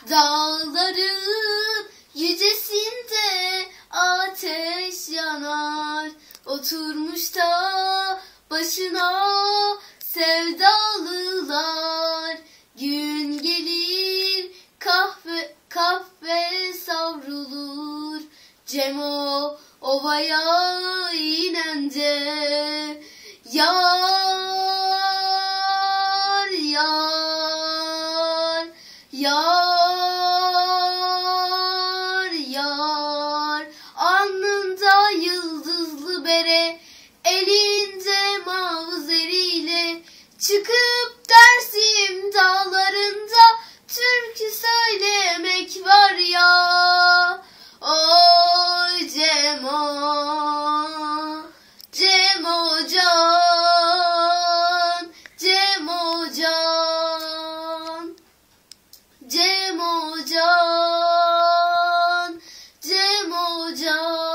Dağların yücesinde ateş yanar. Oturmuş da başına sevdalılar. Gün gelir kahve savrulur. Cemo ovaya inende yar yar yar yar. Alnında yıldızlı bere, elinde mavzeriyle çıkıp Dersim dağlarında türkü söylemek var ya. Oy Cemo, Cemo can, Cemo can, Cemo can, Cemo can.